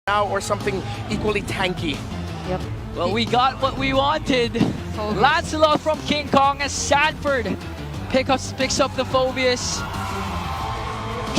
now or something equally tanky. Yep. Well, we got what we wanted. Lancelot from King Kong as Sanford picks up the Phobius.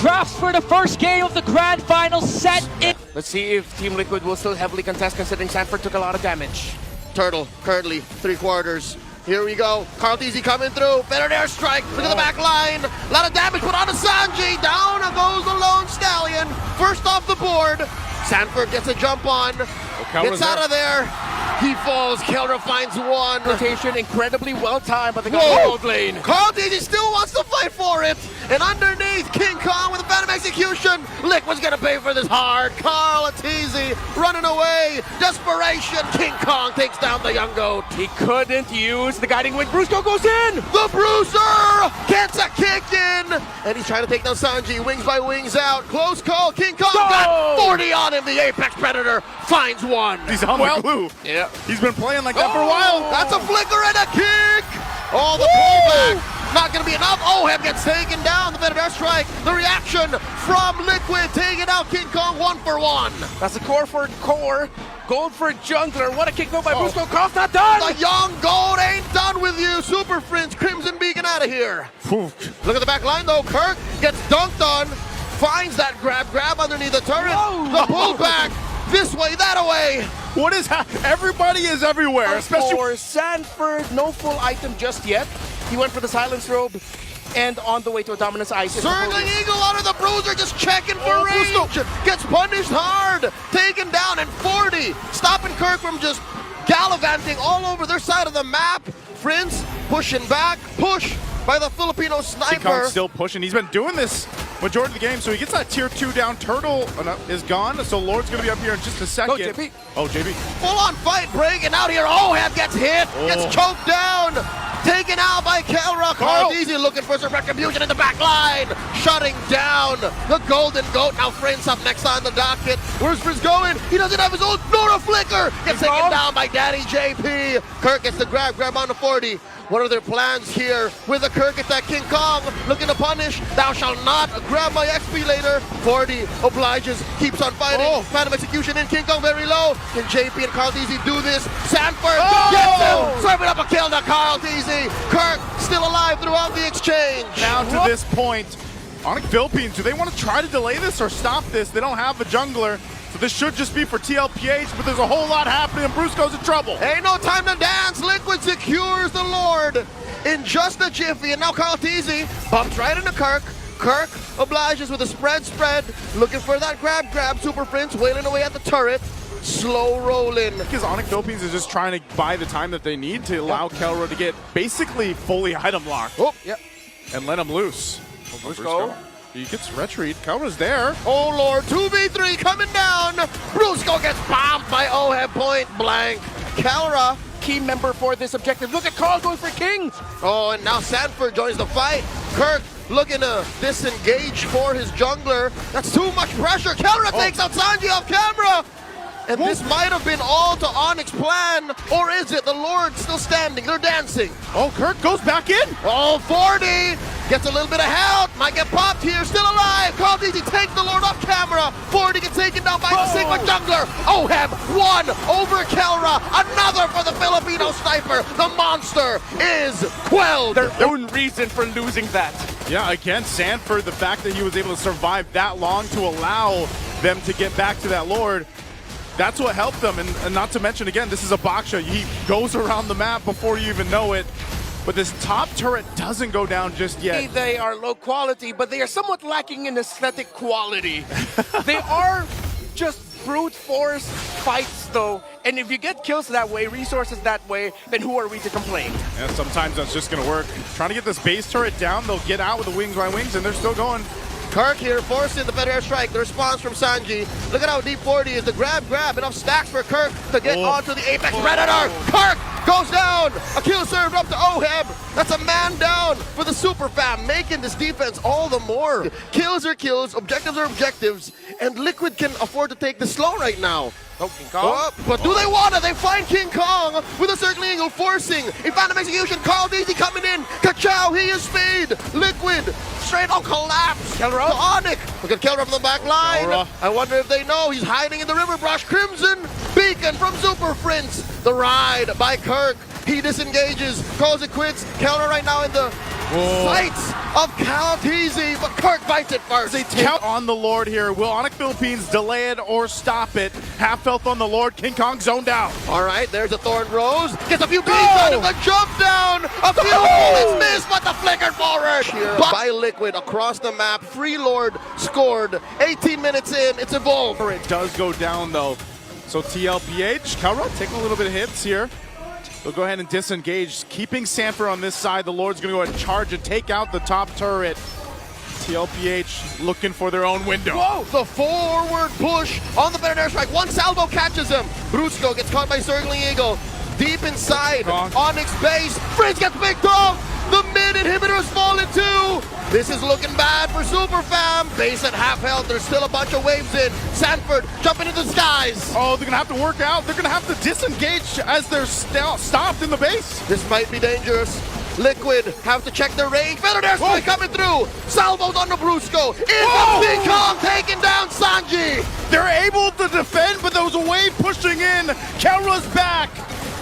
Drafts for the first game of the grand final set in. Let's see if Team Liquid will still heavily contest, considering Sanford took a lot of damage. Turtle currently 3/4. Here we go. Carl Deasy coming through. Better airstrike. Look at the back line. A lot of damage put on to Sanji. Down goes the Lone Stallion. First off the board. Sanford gets a jump on. Gets out of there. He falls. Kelra finds one. Rotation incredibly well timed, but they got the gold lane. Carl Deasy still wants to fight for it. And underneath, King Kong with a phantom execution. Liquid's gonna pay for this hard. Carl Deasy running away. Desperation. King Kong takes down the young goat. He couldn't use the guiding wing. Brusco goes in. The Bruiser gets a kick in. And he's trying to take down Sanji. Wings by wings out. Close call. King Kong got 40 on him. The Apex Predator finds one. He's on the glue. Yeah. He's been playing like that for a while. That's a flicker and a kick. Oh, the pullback. Not going to be enough. Oheb gets taken down. The better airstrike. The reaction from Liquid taking out King Kong 1-for-1. That's a core for core. Gold for jungler. What a kick though by Brusco. Cross not done. The young gold ain't done with you. Super Fringe, Crimson Beacon out of here. Look at the back line though. Kirk gets dunked on. Finds that grab underneath the turret. The pullback. This way, that away. What is happening? Everybody is everywhere, especially for Sanford. No full item just yet. He went for the silence robe and on the way to a dominance ice. Circling Eagle under the Bruiser, just checking for range. Gets punished hard. Taken down and 40. Stopping Kirk from just gallivanting all over their side of the map. Prince pushing back. Push by the Filipino sniper. Kong's still pushing. He's been doing this majority of the game, so he gets that tier 2 down. Turtle is gone, so Lord's going to be up here in just a second. Go, JP. Oh, JP. Full-on fight breaking out here. Oheb gets hit. Gets choked down. Taken out by Kelra. Carl Deasy looking for some retribution in the back line. Shutting down the Golden Goat. Now Friends up next on the docket. Where's Friends going? He doesn't have his own Nora Flicker. Gets taken down by Daddy JP. Kirk gets the grab on the 40. What are their plans here with the Kirk attack? King Kong looking to punish. Thou shalt not grab my XP later. 40 obliges, keeps on fighting. Phantom execution in. King Kong very low. Can JP and Carl Deasy do this? Sanford gets him. Serving up a kill to Carl Deasy. Kirk still alive throughout the exchange. Now to this point, ONIC Philippines, do they want to try to delay this or stop this? They don't have a jungler. So this should just be for TLPH, but there's a whole lot happening and Brusco's in trouble. Ain't no time to dance. Liquid secures the Lord in just a jiffy. And now Carl Deasy bumps right into Kirk. Kirk obliges with a spread. Looking for that grab. Super Prince wailing away at the turret. Slow rolling. Because ONIC Philippines is just trying to buy the time that they need to allow Kelra to get basically fully item locked. And let him loose. Brusco. He gets retreat. Kelra's there. Oh Lord, 2v3 coming down. Brusco gets bombed by Oheb point blank. Kelra, key member for this objective. Look at Carl going for King. Oh, and now Sanford joins the fight. Kirk looking to disengage for his jungler. That's too much pressure. Kelra takes out Sanji off camera. And this might have been all to ONIC's plan, or is it? The Lord still standing, they're dancing. Oh, Kirk goes back in. Oh, 40, gets a little bit of help, might get popped here, still alive. Carl Deasy takes the Lord off camera. 40 gets taken down by the Sigma jungler. Oheb, one over Kelra, another for the Filipino sniper. The monster is quelled. Their own reason for losing that. Yeah, again, Sanford, the fact that he was able to survive that long to allow them to get back to that Lord, that's what helped them, and not to mention, again, this is a Baksha. He goes around the map before you even know it, but this top turret doesn't go down just yet. They are low quality, but they are somewhat lacking in aesthetic quality. They are just brute force fights, though, and if you get kills that way, resources that way, then who are we to complain? Yeah, sometimes that's just going to work. Trying to get this base turret down, they'll get out with the wings by wings, and they're still going. Kirk here forcing the better airstrike. The response from Sanji. Look at how deep 40 is. The grab. Enough stacks for Kirk to get onto the Apex Predator. Kirk goes down. A kill served up to Oheb. That's a man down for the Super Fam, making this defense all the more. Kills are kills, objectives are objectives, and Liquid can afford to take this slow right now. Oh, King Kong. Oh, but do they want it? They find King Kong with a circling eagle forcing. A phantom execution. Carl Deasy coming in. Kachow, he is speed. Liquid. Straight on collapse. Kelra. To ONIC. Look at Kelra from the back line. Kelra. I wonder if they know he's hiding in the river brush. Crimson Beacon from Super Prince. The ride by Kirk. He disengages. Calls it quits. Kelra right now in the sights of Calteezy, but Kirk bites it first. They take on the Lord here. Will ONIC Philippines delay it or stop it? Half health on the Lord. King Kong zoned out. All right, there's a Thorn Rose. Gets a few beats out of the jump down. A few bullets missed, but the flickered forward. By Liquid across the map. Free Lord scored. 18 minutes in, it's evolved. It does go down though. So TLPH, Kelra taking a little bit of hits here. They'll go ahead and disengage, keeping Sanford on this side. The Lord's going to go ahead and charge and take out the top turret. TLPH looking for their own window. Whoa! The forward push on the better airstrike. One salvo catches him. Brusco gets caught by Circling Eagle. Deep inside, Onyx base. Frizz gets picked off. The mid inhibitors fall into. This is looking bad for Super Fam. Base at half health. There's still a bunch of waves in. Sanford jumping into the skies. Oh, they're going to have to work out. They're going to have to disengage as they're stopped in the base. This might be dangerous. Liquid have to check their range. Better airstrike coming through. Salvos on the Brusco. It's King Kong taking down Sanji. They're able to defend, but there was a wave pushing in. Kelra's back.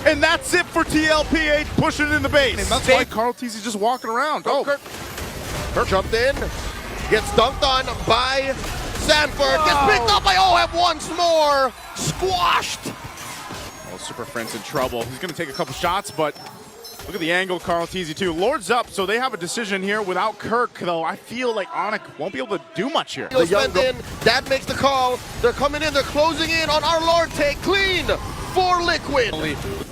And that's it for TLPH pushing in the base. And that's why Carl Teasy just walking around. Oh, Kirk jumped in. Gets dunked on by Sanford. Gets picked up by OF once more. Squashed. Oh, Super Friend's in trouble. He's going to take a couple shots, but look at the angle, Carl Teasy too. Lord's up, so they have a decision here. Without Kirk, though, I feel like ONIC won't be able to do much here. That makes the call. They're coming in. They're closing in on our Lord. Take clean for Liquid.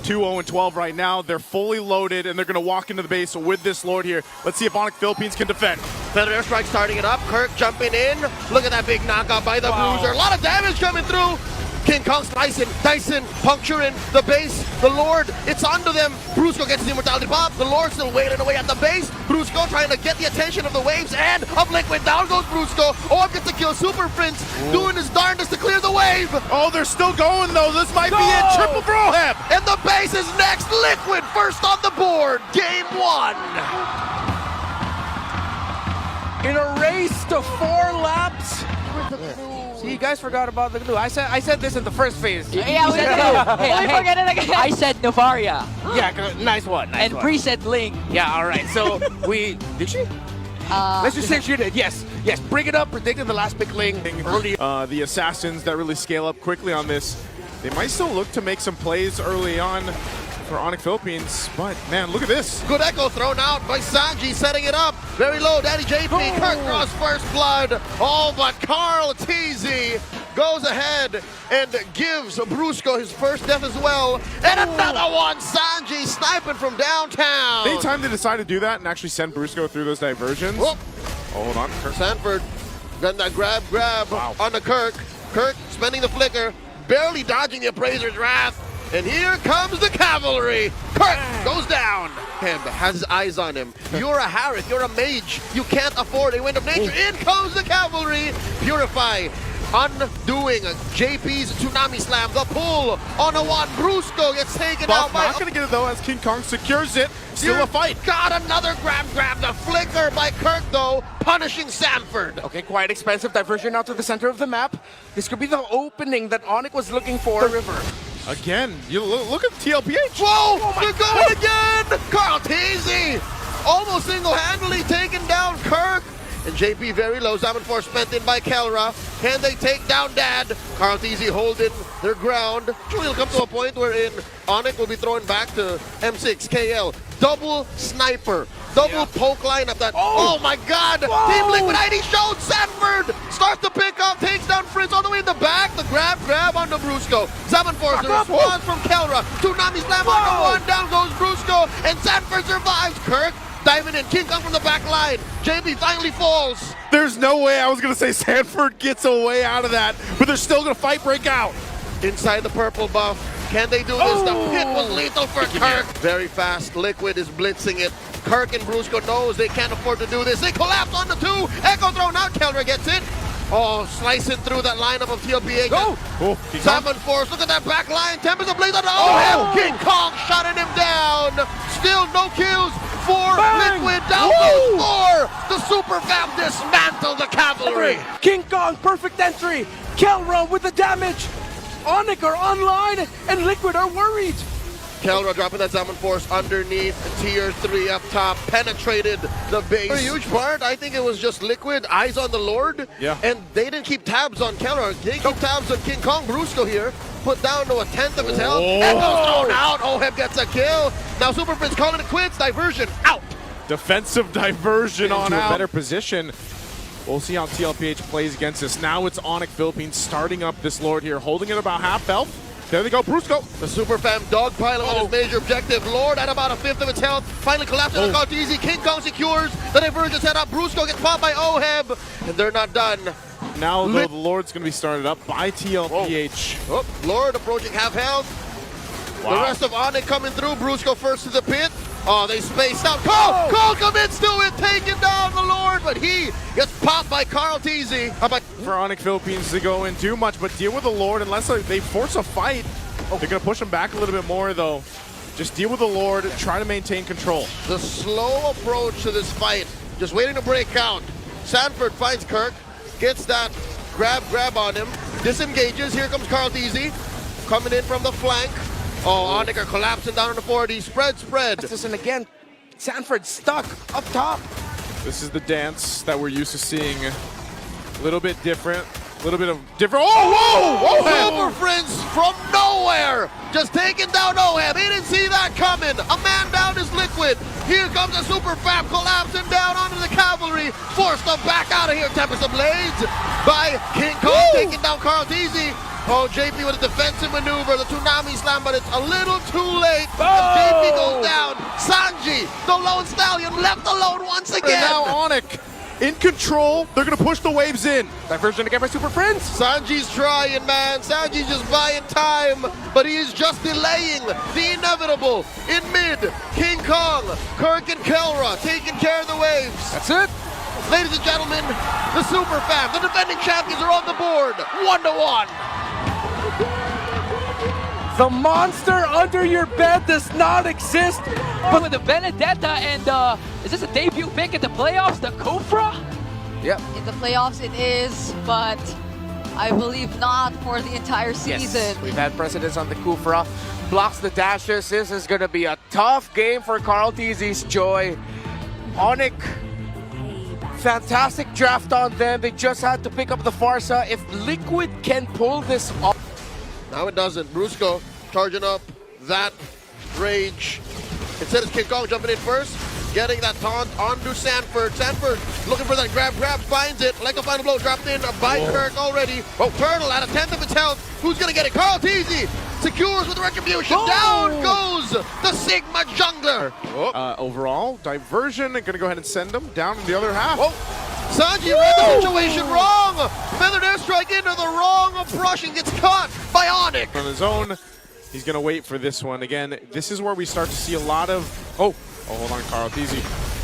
2-0-12 right now. They're fully loaded, and they're going to walk into the base with this Lord here. Let's see if ONIC Philippines can defend. Feather airstrike starting it up. Kirk jumping in. Look at that big knockout by the Bruiser. A lot of damage coming through. King Kong slicing, Dyson puncturing the base. The Lord, it's onto them. Brusco gets the immortality pop. The Lord still wailing away at the base. Brusco trying to get the attention of the waves and of Liquid. Down goes Brusco. OF gets to kill Super Prince, doing his darndest to clear the wave. Oh, they're still going though. This might be it. Triple throw him. And the base is next. Liquid first on the board. Game 1. In a race to 4 laps. See, you guys forgot about the glue. I said this in the first phase. Yeah, we did. Forget it again. I said Novaria. Yeah, nice one. Nice and one. Pre said Ling. Yeah, all right. So did she? Let's just say she did. Yes. Bring it up. Predicted the last pick Ling early. The assassins that really scale up quickly on this, they might still look to make some plays early on for ONIC Philippines, but man, look at this. Good echo thrown out by Sanji, setting it up. Very low, Daddy JP. Kirk draws first blood. Oh, but Carl Teasy goes ahead and gives Brusco his first death as well. And another one, Sanji sniping from downtown. Anytime they decide to do that and actually send Brusco through those diversions. Whoop. Oh, hold on. Kirk. Sanford, got that grab on the Kirk. Kirk spending the flicker, barely dodging the Appraiser's wrath. And here comes the cavalry. Kirk goes down. Him has his eyes on him. You're a Harith. You're a mage. You can't afford a wind of nature. In comes the cavalry. Purify. Undoing JP's tsunami slam. The pull on a one. Brusco gets taken out by. Not going to get it though as King Kong secures it. Still a fight. Got another grab. The flicker by Kirk though, punishing Sanford. Okay, quite expensive diversion out to the center of the map. This could be the opening that ONIC was looking for. The river. Again, you look at TLPH. Whoa, they're going again. Carl Teasy almost single-handedly taking down Kirk. And JP very low. Zaman Force spent in by Kelra. Can they take down Dad? Carl Teasy holding their ground. It'll come to a point wherein ONIC will be throwing back to M6 KL. Double sniper. Double poke line of that. Oh my God! Team Liquid ID showed Sanford starts to pick up, takes down Fritz all the way in the back. The grab on the Brusco. Zaman Force, the response from Kelra. Tsunami slam on the one. Down goes Brusco, and Sanford survives. Kirk diving in. King Kong from the back line. JP finally falls. There's no way I was going to say Sanford gets a way out of that, but they're still going to fight break out. Inside the purple buff. Can they do this? The hit was lethal for Kirk. Very fast. Liquid is blitzing it. Kirk and Brusco knows they can't afford to do this. They collapse on the 2. Echo thrown out. Kelra gets it. Oh, slicing through that lineup of TLPH. Go! Oh, King Kong. 7-4, look at that back line. Tempest of Blaze on the OHEM. King Kong shutting him down. Still no kills for Bang! Liquid. Down goes 4. The Super Fam dismantled the cavalry. King Kong, perfect entry. Kelra with the damage. ONIC are online, and Liquid are worried. Kelra dropping that Zaman Force underneath tier 3 up top, penetrated the base. For a huge part, I think it was just Liquid, eyes on the Lord, Yeah. and they didn't keep tabs on Kelra. They keep tabs on King Kong. Brusco here, put down to 1/10 of his health. Echo's thrown out. OHEM gets a kill. Now Super Prince calling it quits. Diversion out. Defensive diversion on to a out. better position. We'll see how TLPH plays against this. Now it's ONIC Philippines starting up this Lord here, holding it about half health. There they go, Brusco. The Super Fam dogpiling on his major objective. Lord at about 1/5 of its health. Finally collapsing on Caught Easy. King Kong secures. The diversion set up. Brusco gets popped by OHEB. And they're not done. Now though, the Lord's going to be started up by TLPH. Oh, Lord approaching half health. The rest of ONIC coming through. Brusco first to the pit. Oh, they spaced out. Cole! Cole commits to it, taking down the Lord, but he gets popped by Carl Teasy. For ONIC Philippines to go and do much, but deal with the Lord unless they force a fight. They're going to push him back a little bit more, though. Just deal with the Lord, try to maintain control. The slow approach to this fight, just waiting to break out. Sanford finds Kirk, gets that grab on him, disengages. Here comes Carl Teasy, coming in from the flank. Oh, ONIC are collapsing down on the 40. Spread. And again, Sanford stuck up top. This is the dance that we're used to seeing. A little bit different. A little bit of different. Oh, whoa! Super Prince from nowhere, just taking down OHEB. He didn't see that coming. A man down is Liquid. Here comes a Super Fam collapsing down onto the cavalry. Forced them back out of here. Tempest of Blades by King Kong, taking down Carl Teasy. Oh, JP with a defensive maneuver, the Tsunami Slam, but it's a little too late. As JP goes down. Sanji, the lone stallion, left alone once And again. now ONIC in control. They're going to push the waves in. Diversion again by Super Prince. Sanji's trying, man. Sanji's just buying time, but he is just delaying the inevitable. In mid, King Kong, Kirk and Kelra taking care of the waves. That's it. Ladies and gentlemen, the Super Fam, the defending champions are on the board. 1-1. The monster under your bed does not exist. But with the Benedetta and is this a debut pick in the playoffs? The Kufra? Yep. In the playoffs it is, but I believe not for the entire season. Yes, we've had precedence on the Kufra. Blocks the dashes. This is going to be a tough game for Carl Teasy's Joy. ONIC, fantastic draft on them. They just had to pick up the Farsa. If Liquid can pull this off. Now it doesn't. Brusco charging up that rage. Instead it's King Kong jumping in first, getting that taunt onto Sanford. Sanford looking for that grab, finds it. Like a final blow dropped in by Kirk already. Oh, Turtle at 1/10 of its health. Who's gonna get it? Carl Teasy secures with retribution. Down goes the Sigma jungler. Overall, diversion. Going to go ahead and send them down in the other half. Sanji read the situation wrong. Feathered airstrike into the wrong brush and gets caught by ONIC. On his own, he's going to wait for this one. Again, this is where we start to see a lot of... Oh, hold on, Carl. Easy.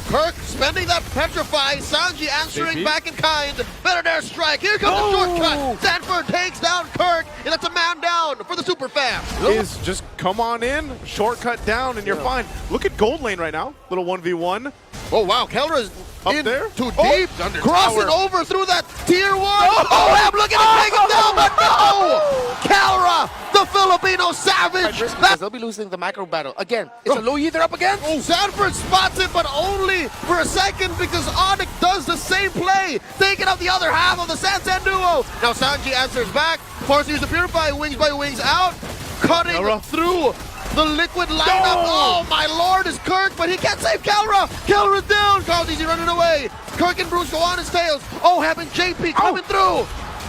Kirk spending that petrify. Sanji answering JP. back in kind. Feathered airstrike. Here comes the shortcut. Sanford takes down Kirk. And that's a man down for the Super Fam. Is just come on in, shortcut down, and you're fine. Look at gold lane right now. Little 1v1. Oh, wow. Kelra's Up in there? too deep. Under Crossing tower. over through that tier 1. Oh, I'm looking to take him down, but no! Kelra, the Filipino savage. Because they'll be losing the macro battle. Again, it's a low E they're up against. Sanford spots it, but only for a second because ONIC does the same play, taking out the other half of the Sansan duo. Now Sanji answers back, forces to use the Purify, wings by wings out, cutting through the Liquid lineup. Oh, my lord, is Kirk, but he can't save Kelra. Kelra's down. Carl Teasy running away. Kirk and Bruce go on his tails. Oh, having JP coming through.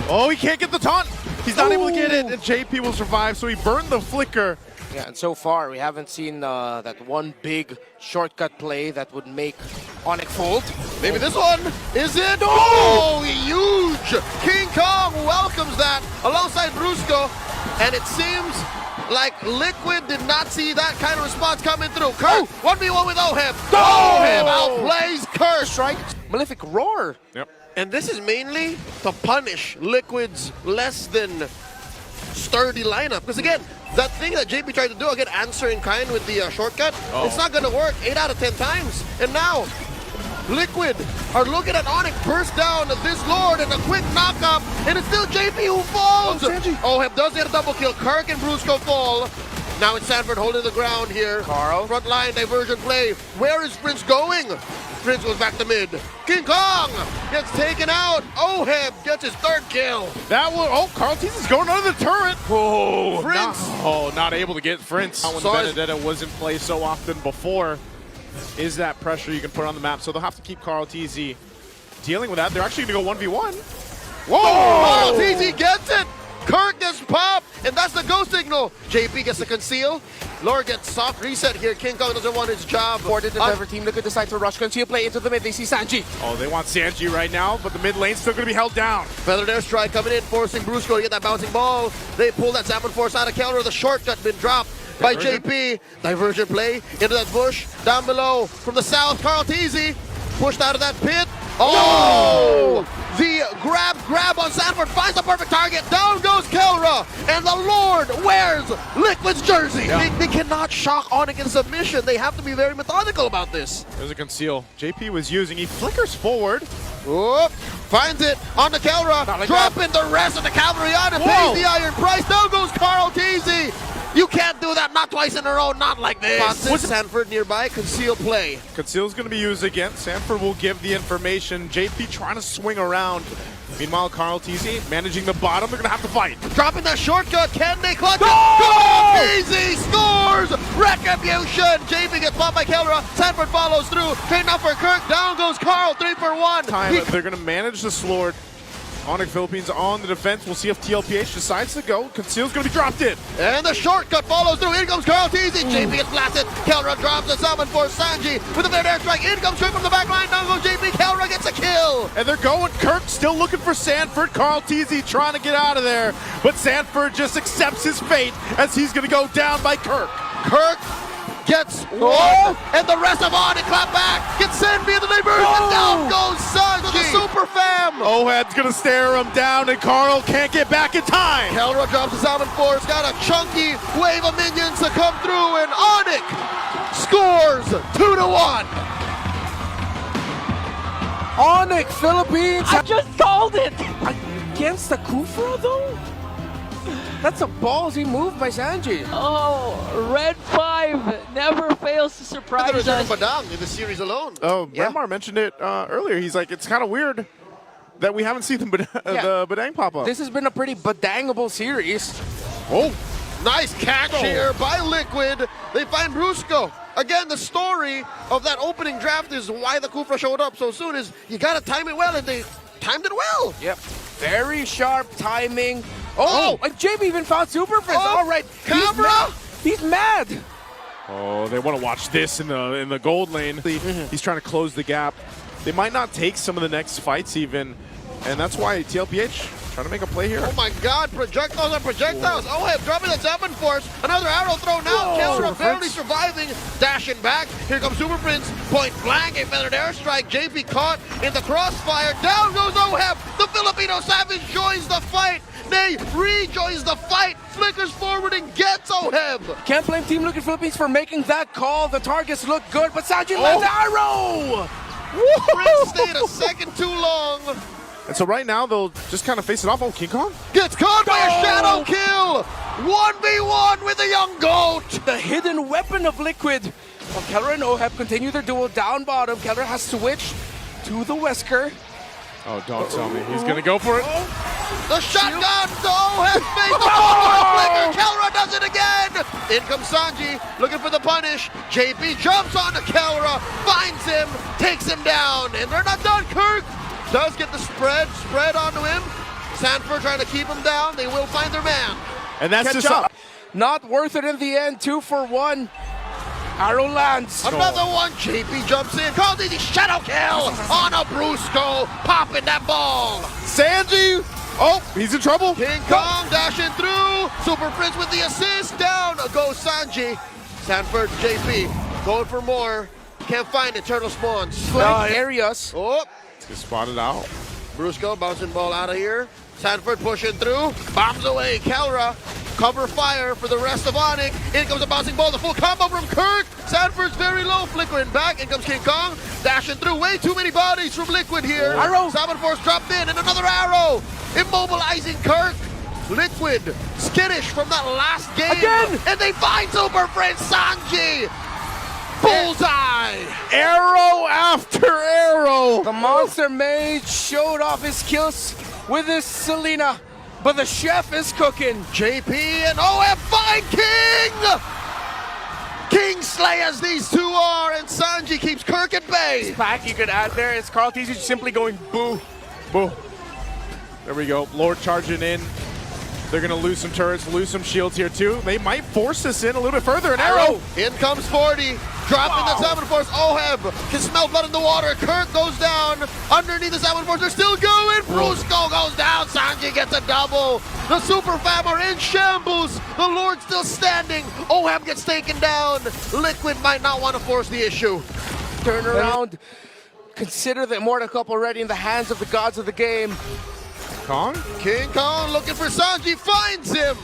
Oh, he can't get the taunt. He's not able to get it, and JP will survive, so he burned the flicker. Yeah, and so far we haven't seen that one big shortcut play that would make ONIC fold. Maybe this one is it. Oh, huge! King Kong welcomes that alongside Brusco, and it seems like Liquid did not see that kind of response coming through. Kirk, 1v1 with OHEB. OHEB outplays Kirk. Strike, Malefic Roar. Yep. And this is mainly to punish Liquid's less than sturdy lineup. Because again, that thing that JP tried to do, again, answer in kind with the shortcut, it's not going to work 8 out of 10 times. And now, Liquid are looking at ONIC burst down this Lord and a quick knock-up, and it's still JP who falls! OHEB does get a double kill. Kirk and Brusco fall. Now it's Sanford holding the ground here. Carl. Front line diversion play. Where is Prince going? Prince goes back to mid. King Kong gets taken out. OHEB gets his 3rd kill. That was, oh, Carl Tease is going under the turret. Oh, Prince. not able to get Prince. When So Benedetta was in play so often before, is that pressure you can put on the map. So they'll have to keep Carl TZ dealing with that. They're actually going to go 1v1. Whoa! TZ gets it. Kirk gets popped, and that's the go signal. JP gets to conceal. Lord gets soft reset here. King Kong doesn't want his job. For the Endeavor team, look at the side to rush. Conceal play into the mid. They see Sanji. Oh, they want Sanji right now, but the mid lane's still going to be held down. Feathered airstrike coming in, forcing Brusco to get that bouncing ball. They pull that Salmon Force out of counter. The shortcut been dropped by JP. Diversion play into that bush. Down below from the south, Carl Teasy pushed out of that pit. Oh! The grab on Sanford finds the perfect target. Down goes Kelra, and the Lord wears Liquid's jersey. They cannot shock ONIC in submission. They have to be very methodical about this. There's a conceal. JP was using. He flickers forward. Whoop. Finds it on the Kelra, dropping the rest of the cavalry on and pays the iron price. Down goes Carl Teasy. You can't do that, not twice in a row, not like this. What's Sanford nearby? Conceal play. Conceal's going to be used again. Sanford will give the information. JP trying to swing around. Meanwhile, Carl TZ managing the bottom. They're going to have to fight. Dropping that shortcut. Can they clutch it? Carl TZ scores! Retribution! JP gets popped by Kelra. Sanford follows through. Trade now for Kirk. Down goes Carl. 3 for 1. They're going to manage the Slord. ONIC Philippines on the defense. We'll see if TLPH decides to go. Conceal's going to be dropped in. And the shortcut follows through. In comes Carl TZ. JP gets blasted. Kelra drops the summon for Sanji with a fair airstrike. In comes straight from the back line. Down goes JP. Kelra gets a kill. And they're going. Kirk still looking for Sanford. Carl TZ trying to get out of there. But Sanford just accepts his fate as he's going to go down by Kirk. Kirk gets one, and the rest of ONIC clap back. Gets sent via the neighbors, and down goes Sanji. The super fam. OHEB's going to stare him down, and Carl can't get back in time. Kelra drops the Salmon Force. Got a chunky wave of minions to come through, and ONIC scores 2-1. ONIC Philippines I just called it! against the Kufra though? That's a ballsy move by Sanji. Oh, Red 5 never fails to surprise The return us. of Badang in the series alone. Oh, Remar mentioned it earlier. He's like, it's kind of weird that we haven't seen the Badang pop up. This has been a pretty badangable series. Oh, Nice catch here by Liquid. They find Brusco. Again, the story of that opening draft is why the Kufra showed up so soon is you got to time it well, and they timed it well. Yep. Very sharp timing. Oh, and JB even found Super Prince. Oh, All right. camera. He's mad. oh, they want to watch this in the gold lane. He's trying to close the gap. They might not take some of the next fights even, and that's why TLPH trying to make a play here. Oh my God, projectiles on projectiles. OHEB dropping the Salmon Force. Another arrow thrown out. Kelra barely surviving. Dashing back. Here comes Super Prince. Point blank. A feathered airstrike. JP caught in the crossfire. Down goes OHEB. The Filipino Savage joins the fight. Nay, rejoins the fight. Flickers forward and gets OHEB. Can't blame Team Liquid Philippines for making that call. The targets look good, but Sanji lands arrow. Prince stayed a second too long. And so right now they'll just kind of face it off. Oh, King Kong? Gets caught by a shadow kill. 1v1 with the young goat. The hidden weapon of Liquid. While Keller and OHEB continue their duel down bottom, Keller has switched to the Wesker. Oh, don't tell me. He's going to go for it. The shotgun to OHEB face. The forward flicker. Kelra does it again. In comes Sanji looking for the punish. JP jumps onto Kelra, finds him, takes him down, and they're not done. Kirk does get the spread onto him. Sanford trying to keep him down. They will find their man. And that's Catch just up. Not worth it in the end. 2 for 1. Arrow lands. Another one. JP jumps in. Called easy shadow kill on a Brusco. Popping that ball. Sanji. Oh, he's in trouble. King Kong dashing through. Super Prince with the assist. Down goes Sanji. Sanford, JP going for more. Can't find Eternal Spawns. Areas. Oh, Just spotted out. Brusco bouncing ball out of here. Sanford pushing through. Bombs away. Kelra. Cover fire for the rest of ONIC. In comes a bouncing ball. The full combo from Kirk. Sanford's very low. Flickering back. In comes King Kong. Dashing through. Way too many bodies from Liquid here. Arrow. Salmon Force dropped in. And another arrow. Immobilizing Kirk. Liquid skittish from that last game. Again. And they find Super Friend Sanji. Bullseye. Arrow after arrow. The Monster Mage showed off his skills with his Selena, but the chef is cooking. JP and OF find King! Kingsley as these two are, and Sanji keeps Kirk at bay. Back you could add there is Carl TZ simply going boo. Boo. There we go. Lord charging in. They're going to lose some turrets, lose some shields here too. They might force this in a little bit further. An arrow. In comes 40. Dropping the Salmon Force. Oheb can smell blood in the water. Kirk goes down. Underneath the Salmon Force, they're still going. Brusco goes down. Sanji gets a double. The Super Fam are in shambles. The Lord still standing. Oheb gets taken down. Liquid might not want to force the issue. Turn around. Consider the Immortal Cup already in the hands of the gods of the game. Kong? King Kong looking for Sanji, finds him.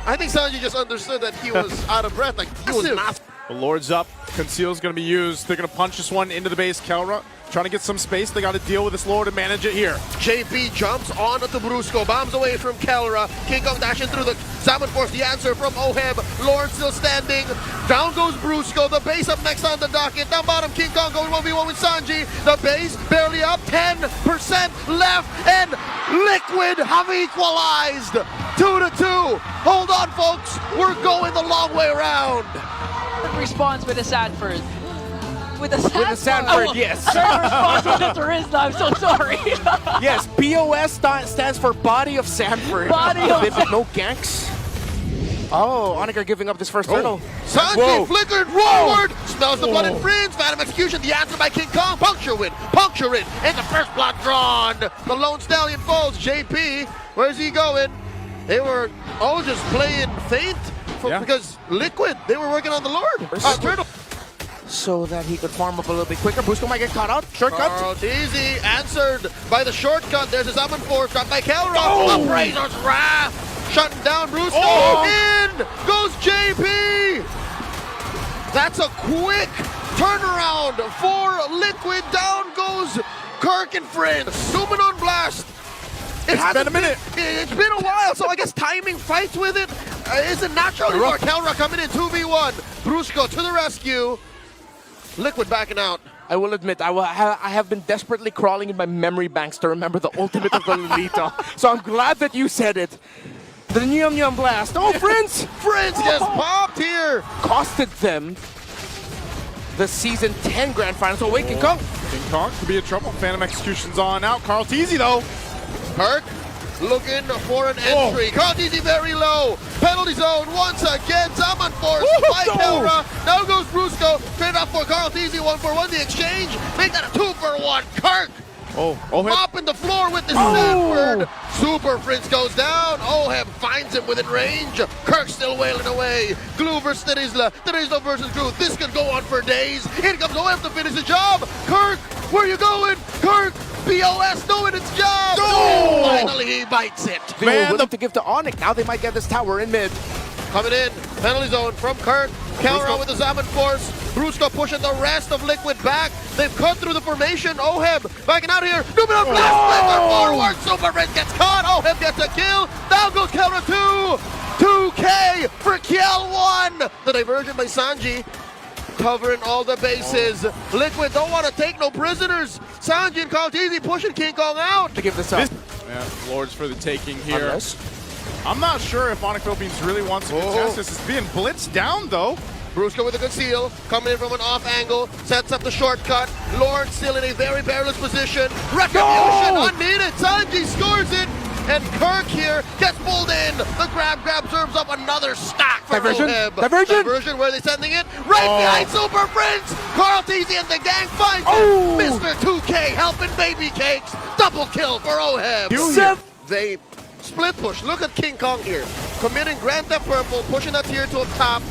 I think Sanji just understood that he was out of breath. Like he was not. The Lord's up. Conceal's going to be used. They're going to punch this one into the base. Kelra trying to get some space. They got to deal with this Lord and manage it here. JP jumps on to Brusco, bombs away from Kelra. King Kong dashing through the Salmon Force. The answer from Oheb. Lord still standing. Down goes Brusco. The base up next on the docket. Down bottom, King Kong going 1v1 with Sanji. The base barely up. 10% left. And Liquid have equalized. 2-2. Hold on, folks. We're going the long way around. Response with a Sanford. With the With the Sanford, yes. Response with the Turisla, I'm so sorry. Yes, BOS stands for Body of Sanford. Body of With no ganks. Oh, ONIC are giving up this first turtle. Sanji Whoa. flickered forward. Smells the blood and freeze. Phantom Execution. The answer by King Kong. Puncture win. Puncture it. And the first blood drawn. The Lone Stallion falls. JP, where's he going? They were all just playing faint because Liquid, they were working on the Lord. Turtle. So that he could farm up a little bit quicker. Brusco might get caught out. Shortcut. Easy answered by the shortcut. There's a Salmon Force dropped by Kelra. Upraisers Wrath. Shutting down Brusco. In goes JP. That's a quick turnaround for Liquid. Down goes Kirk and friends. Zooming on blast. It's been a minute. It's been a while, so I guess timing fights with it isn't natural anymore. Kelra coming in 2v1. Brusco to the rescue. Liquid backing out. I will admit, I have been desperately crawling in my memory banks to remember the ultimate of the Lolita. So I'm glad that you said it. The Nyum Nyum Blast. Oh, friends! Friends gets popped here. Costed them the Season 10 Grand Finals. So wait, King Kong. King Kong could be in trouble. Phantom Execution's on out. Carl TZ though. Kirk looking for an entry. Carl TZ very low. Penalty zone once again. Salmon Force by Kelra. Now goes Brusco. Straight up for Carl TZ. 1-for-1 the exchange. Make that a 2-for-1. Kirk mopping the floor with the Sanford. Super Prince goes down. Oheb finds him within range. Kirk still wailing away. Glue versus Terizla. Terizla versus Glue. This could go on for days. Here comes Oheb to finish the job. Kirk, where you going? Kirk, BOS doing its job. No! Finally he bites it. They were willing to give to ONIC. Now they might get this tower in mid. Coming in, penalty zone from Kirk. Kelra with the Salmon Force. Brusco pushing the rest of Liquid back. They've cut through the formation. Oheb backing out here. Numinal blast, Liquid forward. Super Red gets caught. Oheb gets a kill. Down goes Kelra 2. 2K for Kiel 1. The diversion by Sanji. Covering all the bases. Liquid don't want to take no prisoners. Sanji and Carl TZ pushing King Kong out. To give this up. Yeah, Lords for the taking here. Unless. I'm not sure if ONIC Philippines really wants to contest this. It's being blitzed down though. Brusco with a conceal, coming in from an off angle, sets up the shortcut. Lord still in a very perilous position. Retribution unneeded. Sanji scores it. And Kirk here gets pulled in. The grab serves up another stack for Diversion. Oheb. Diversion. Where are they sending it? Right behind Super Prince. Carl TZ and the gang finds it. Mr. 2K helping baby cakes. Double kill for Oheb. They split push. Look at King Kong here. Committing Grand Theft Purple, pushing that tier to a top.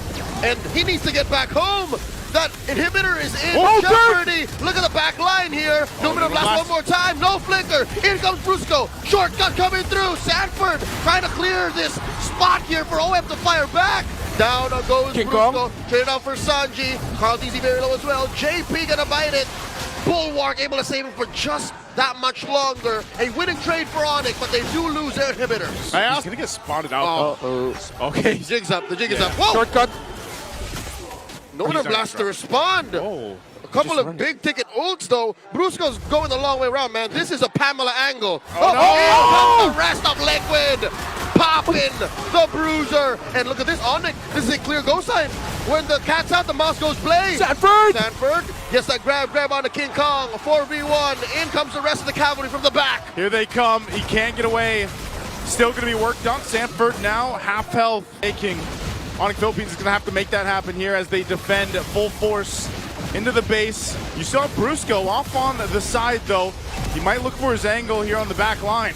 And he needs to get back home. That inhibitor is in Oh, jeopardy. Look at the back line here. Numinum blast one more time. No flicker. In comes Brusco. Shortcut coming through. Sanford trying to clear this spot here for OM to fire back. Down goes King Brusco. Kong. Traded out for Sanji. Carlteasy very low as well. JP gonna bite it. Bulwark able to save him for just that much longer. A winning trade for ONIC, but they do lose their inhibitors. He's gonna get spotted out. Okay. The jig's up. The jig is up. Whoa! Shortcut. Numinum blast to respond. Oh. A couple of big ticket ults though. Brusco's going the long way around, man. This is a Pamela angle. Oh, here comes the rest of Liquid. Popping the bruiser. And look at this, ONIC. This is a clear go sign. When the cat's out, the mouse goes play. Sanford gets that grab on the King Kong. 4v1. In comes the rest of the cavalry from the back. Here they come. He can't get away. Still going to be worked on. Sanford now half health. Making ONIC Philippines is going to have to make that happen here as they defend at full force into the base. You saw Brusco off on the side though. He might look for his angle here on the back line.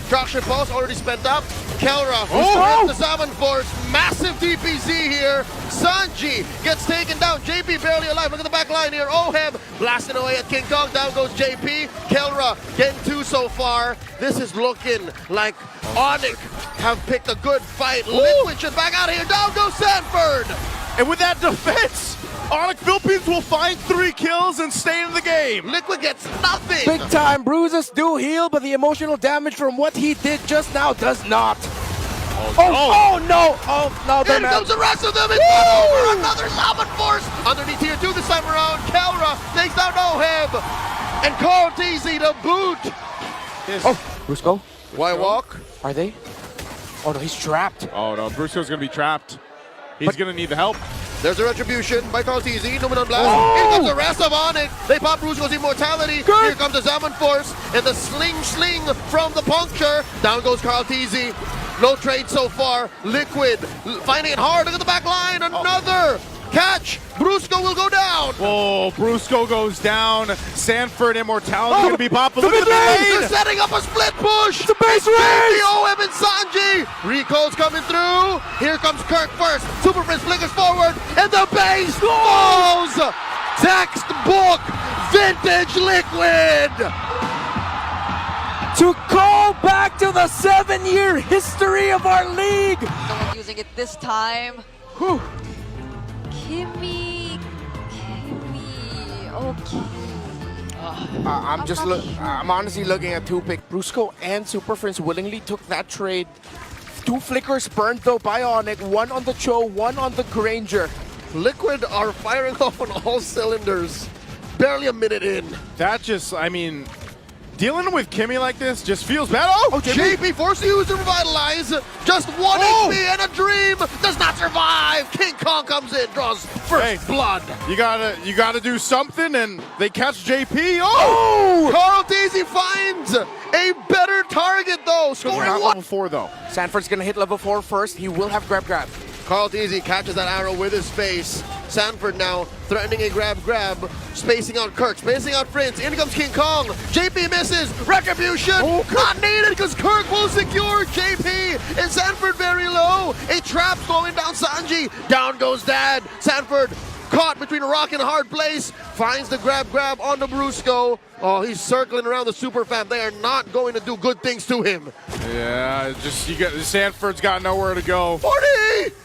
Traction pulse already spent up. Kelra with the Salmon Force. Massive DPZ here. Sanji gets taken down. JP barely alive. Look at the back line here. Ohem blasting away at King Kong. Down goes JP. Kelra getting 2 so far. This is looking like ONIC have picked a good fight. Liquid should back out of here. Down goes Sanford. And with that defense, ONIC Philippines will find 3 kills and stay in the game. Liquid gets nothing. Big time bruises do heal, but the emotional damage from what he did just now does not. Oh no! Oh no! Here comes the rest of them. It's not over. Another Salmon Force underneath tier 2 this time around. Kelra takes down Oheb and Carlteasy to boot. Brusco, Why walk? are they? Oh no, he's trapped. Oh no, Brusco's going to be trapped. He's going to need the help. There's a retribution by Carlteasy. Numinum blast. Here comes the rest of ONIC. They pop Brusco's immortality. Here comes the Salmon Force and the sling from the puncture. Down goes Carlteasy. No trade so far. Liquid finding it hard. Look at the back line. Another catch. Brusco will go down. Oh, Brusco goes down. Sanford immortality going to be popping. Look at the They're nade. setting up a split push. It's a base race! OM and Sanji. Rico's coming through. Here comes Kirk first. Super Prince flickers forward. And the base falls. Textbook vintage Liquid. To call back to the 7-year history of our league. No one using it this time. Whew. Kimmy. Okay. I'm honestly looking at 2-pick. Brusco and Super Friends willingly took that trade. 2 flickers burned though by ONIC. 1 on the Cho, 1 on the Granger. Liquid are firing off on all cylinders. Barely a minute in. That just, I mean, dealing with Kimmy like this just feels bad. Oh, JP forced to use to revitalize. Just 1 HP and a dream. Does not survive. King Kong comes in, draws first blood. You gotta do something, and they catch JP. Carlteasy finds a better target though. Scoring Not 1. level 4 though. Sanford's gonna hit level 4 first. He will have grab. Carlteasy catches that arrow with his face. Sanford now threatening a grab, spacing out Kirk, spacing out Prince. In comes King Kong. JP misses. Retribution. Not needed because Kirk will secure JP. And Sanford very low. A trap slowing down Sanji. Down goes Dad. Sanford caught between a rock and a hard place. Finds the grab on the Brusco. Oh, he's circling around the super fam. They are not going to do good things to him. Yeah, Sanford's got nowhere to go. 40!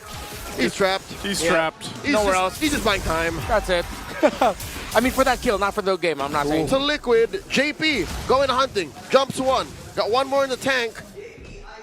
He's trapped. He's trapped. Nowhere else. He's just buying time. That's it. I mean, for that kill, not for the game. I'm not saying. To Liquid, JP going hunting, jumps 1, got 1 more in the tank.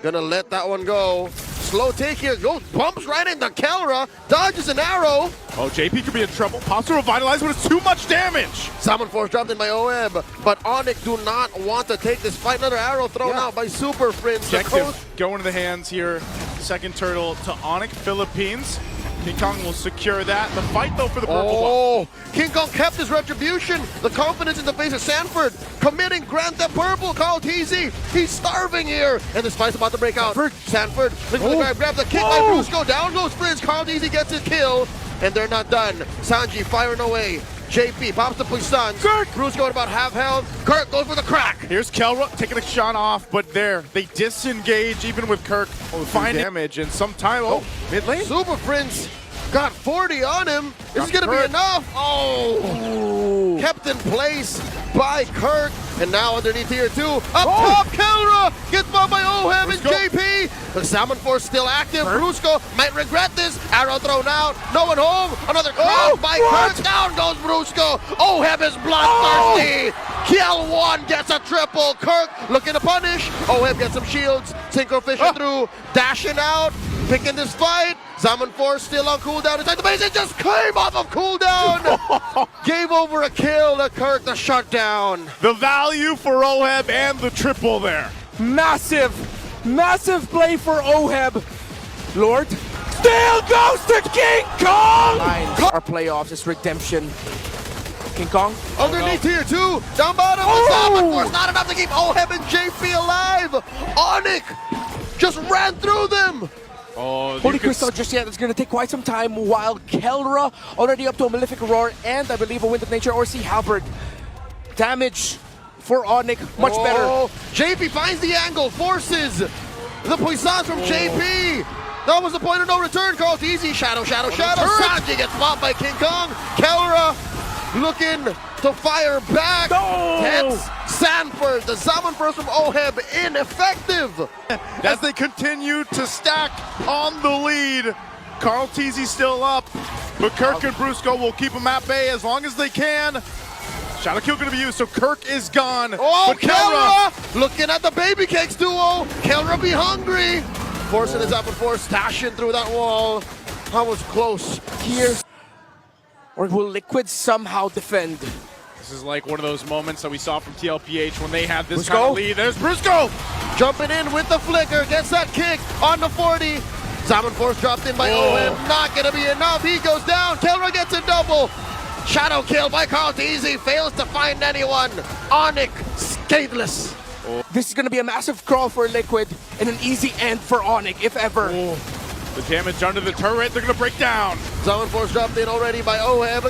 Gonna let that one go. Slow take here, goes, bumps right into Kelra, dodges an arrow. Oh, JP could be in trouble. Pops to revitalize, but it's too much damage. Salmon Force dropped in by OM, but ONIC do not want to take this fight. Another arrow thrown out by Super Prince. Objective going to the hands here. Second turtle to ONIC Philippines. King Kong will secure that. The fight, though, for the purple. King Kong kept his retribution. The confidence in the face of Sanford. Committing grant the purple. Carlteasy. He's starving here. And this fight's about to break out. Sanford looking for the grab the kick by Brusco. Down goes Prince. Carlteasy gets his kill. And they're not done. Sanji firing away. JP pops the Puissance. Brusco at about half health. Kirk goes for the crack. Here's Kelra taking a shot off, but they disengage even with Kirk. Fine damage and some time. Mid lane. Super Prince Got 40 on him. Is this going to be enough? Oh! Kept in place by Kirk. And now underneath here too. Up top, Kelra gets bumped by Oheb and JP. The Salmon Force still active. Brusco might regret this. Arrow thrown out. No one home. Another grab by Kirk. Down goes Brusco. Oheb is bloodthirsty. Kiel 1 gets a triple. Kirk looking to punish. Oheb gets some shields. Synchro fishing through. Dashing out. Picking this fight. Salmon Force still on cooldown inside the base. It just came off of cooldown. Gave over a kill to Kirk, the shutdown. The value for Oheb and the triple there. Massive play for Oheb. Lord still goes to King Kong. Our playoffs is redemption. King Kong underneath here too. Down bottom. Salmon Force not enough to keep Oheb and JP alive. ONIC just ran through them. Holy Crystal just yet. It's going to take quite some time while Kelra already up to a Malefic Roar and I believe a Wind of Nature or Sea Halberd. Damage for ONIC, much better. JP finds the angle, forces the puissance from JP. That was the point of no return. Carl Teasy, shadow. Sanji gets popped by King Kong. Kelra looking to fire back. Hits Sanford, the Salmon Force from Oheb, ineffective. As they continue to stack on the lead, Carl Teasy still up, but Kirk and Brusco will keep him at bay as long as they can. Shadow kill going to be used, so Kirk is gone. But Kelra looking at the Baby Cakes duo. Kelra be hungry. Forcing his Salmon Force, dashing through that wall. That was close. Here. Or will Liquid somehow defend? This is like one of those moments that we saw from TLPH when they had this kind of lead. There's Brusco! Jumping in with the flicker, gets that kick on the 40. Salmon Force dropped in by Oheb, not gonna be enough. He goes down, Kelra gets a double. Shadow kill by Carl Teasy, fails to find anyone. ONIC, scatheless. This is gonna be a massive crawl for Liquid and an easy end for ONIC, if ever. The damage under the turret, they're gonna break down. Salmon Force dropped in already by Oheb.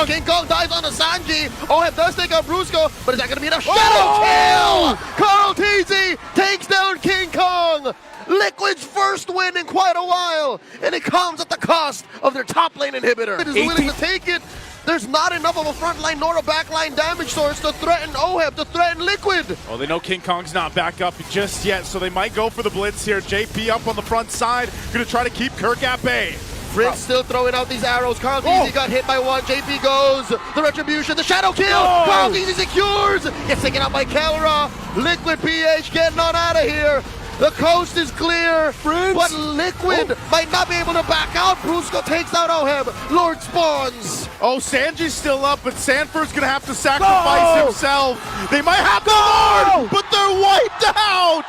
King Kong dives on the Sanji. Oheb does take out Brusco, but is that gonna be enough? Shadow kill! Carl Teasy takes down King Kong. Liquid's first win in quite a while, and it comes at the cost of their top lane inhibitor. It is willing to take it. There's not enough of a front line nor a back line damage source to threaten Oheb, to threaten Liquid. Well, they know King Kong's not back up just yet, so they might go for the blitz here. JP up on the front side, gonna try to keep Kirk at bay. Prince still throwing out these arrows. Carl Teasy got hit by one. JP goes. The retribution, the shadow kill. Carl Teasy secures. Gets taken out by Kelra. Liquid PH getting on out of here. The coast is clear, but Liquid might not be able to back out. Brusco takes out Oheb. Lord spawns. Sanji's still up, but Sanford's gonna have to sacrifice himself. They might have the Lord, but they're wiped out.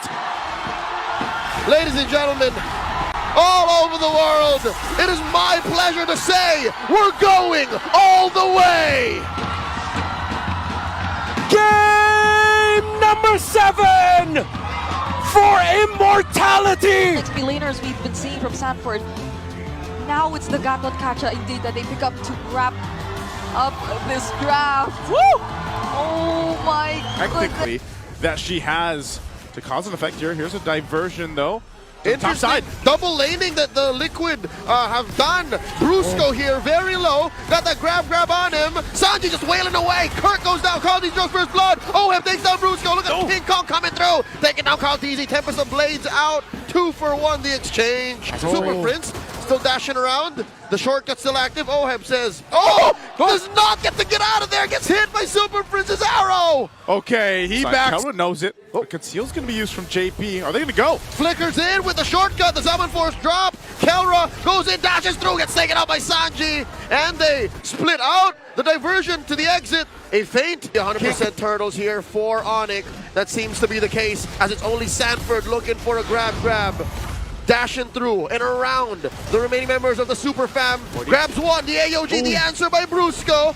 Ladies and gentlemen, all over the world, it is my pleasure to say we're going all the way. Game number 7 for immortality. XP laners we've been seeing from Sanford. Now it's the Gatot Kacha indeed that they pick up to wrap up this draft. Woo! Oh my goodness. Technically, that she has to cause an effect here. Here's a diversion though. Top side. Double laning that the Liquid have done. Brusco here, very low. Got that grab on him. Sanji just wailing away. Kirk goes down. Carl Teasy draws first blood. Oheb takes down Brusco. Look at King Kong coming through. Taking down Carl Teasy. Tempest of Blades out. 2 for 1 the exchange. Super Prince still dashing around. The shortcut still active. Oheb says, does not get to get out of there. Gets hit by Super Prince's arrow. Okay, he backs. Kelra knows it. But Conceal's going to be used from JP. Are they going to go? Flickers in with the shortcut. The Salmon Force drop. Kelra goes in, dashes through, gets taken out by Sanji. And they split out. The diversion to the exit. A feint. 100% turtles here for ONIC. That seems to be the case, as it's only Sanford looking for a grab. Dashing through and around the remaining members of the Super Fam. Grabs one, the AOG, the answer by Brusco.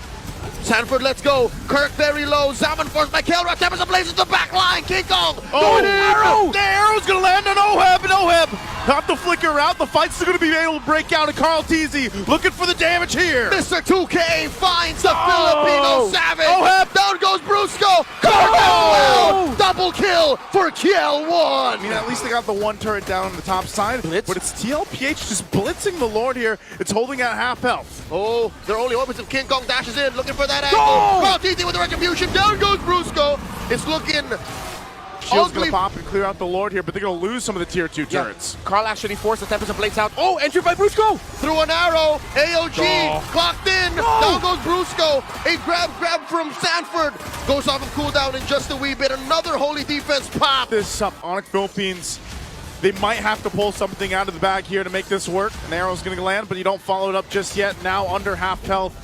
Sanford, let's go. Kirk very low. Salmon Force by Kelra. Tempest ablaze at the back line. King Kong going in. The arrow's going to land on Oheb. Oheb have to flicker out. The fight's still going to be able to break out, and Carl Teasy looking for the damage here. Mr. 2K finds the Filipino Savage. Oheb. Down goes Brusco. Covered as well. Double kill for Kiel1. I mean, at least they got the one turret down on the top side, Blitz. but it's TLPH just blitzing the Lord here. It's holding at half health. Oh, their only opens if King Kong dashes in, looking for that angle. Carl Teasy with the retribution. Down goes Brusco. It's looking Shield's ugly. gonna pop and clear out the Lord here, but they're gonna lose some of the tier 2 turrets. Carl actually forced the Tempest of Blades out. Oh, entry by Brusco. Through an arrow, AOG Oh. clocked in. Down goes Brusco. A grab from Sanford. Goes off of cooldown in just a wee bit. Another holy defense pop. This ONIC Philippines, they might have to pull something out of the bag here to make this work. An arrow's gonna land, but you don't follow it up just yet. Now under half health.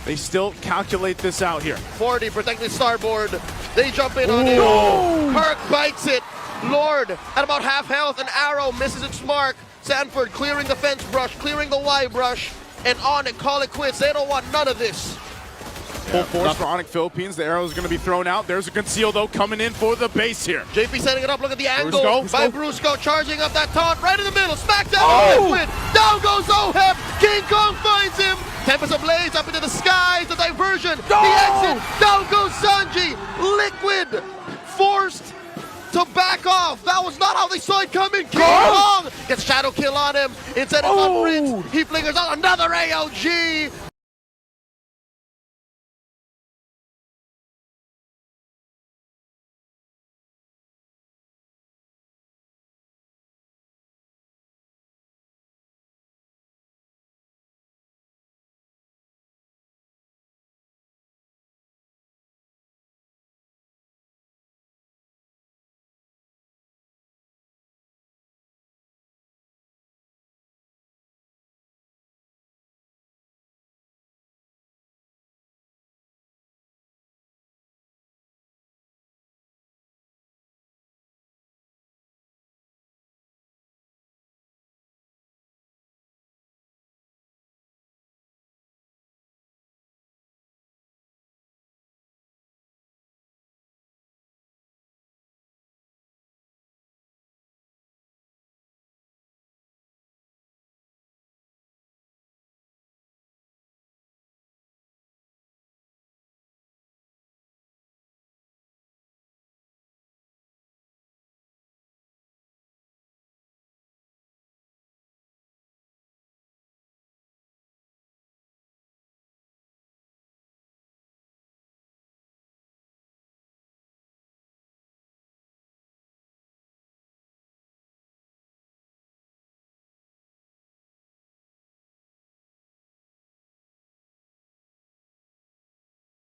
They still calculate this out here. 40 protecting starboard. They jump in on it. Kirk bites it. Lord at about half health. An arrow misses its mark. Sanford clearing the fence brush, clearing the Y brush, and on it, call it quits. They don't want none of this. Full force for ONIC Philippines. The arrow is going to be thrown out. There's a conceal though coming in for the base here. JP setting it up. Look at the angle Brusco. by Brusco, charging up that taunt right in the middle. Smackdown on Liquid. Down goes Oheb. King Kong finds him. Tempest ablaze up into the skies. The diversion. The exit. Down goes Sanji. Liquid forced to back off. That was not how they saw it coming. King Kong gets shadow kill on him. Instead it's on Prince. He flickers out another AOG.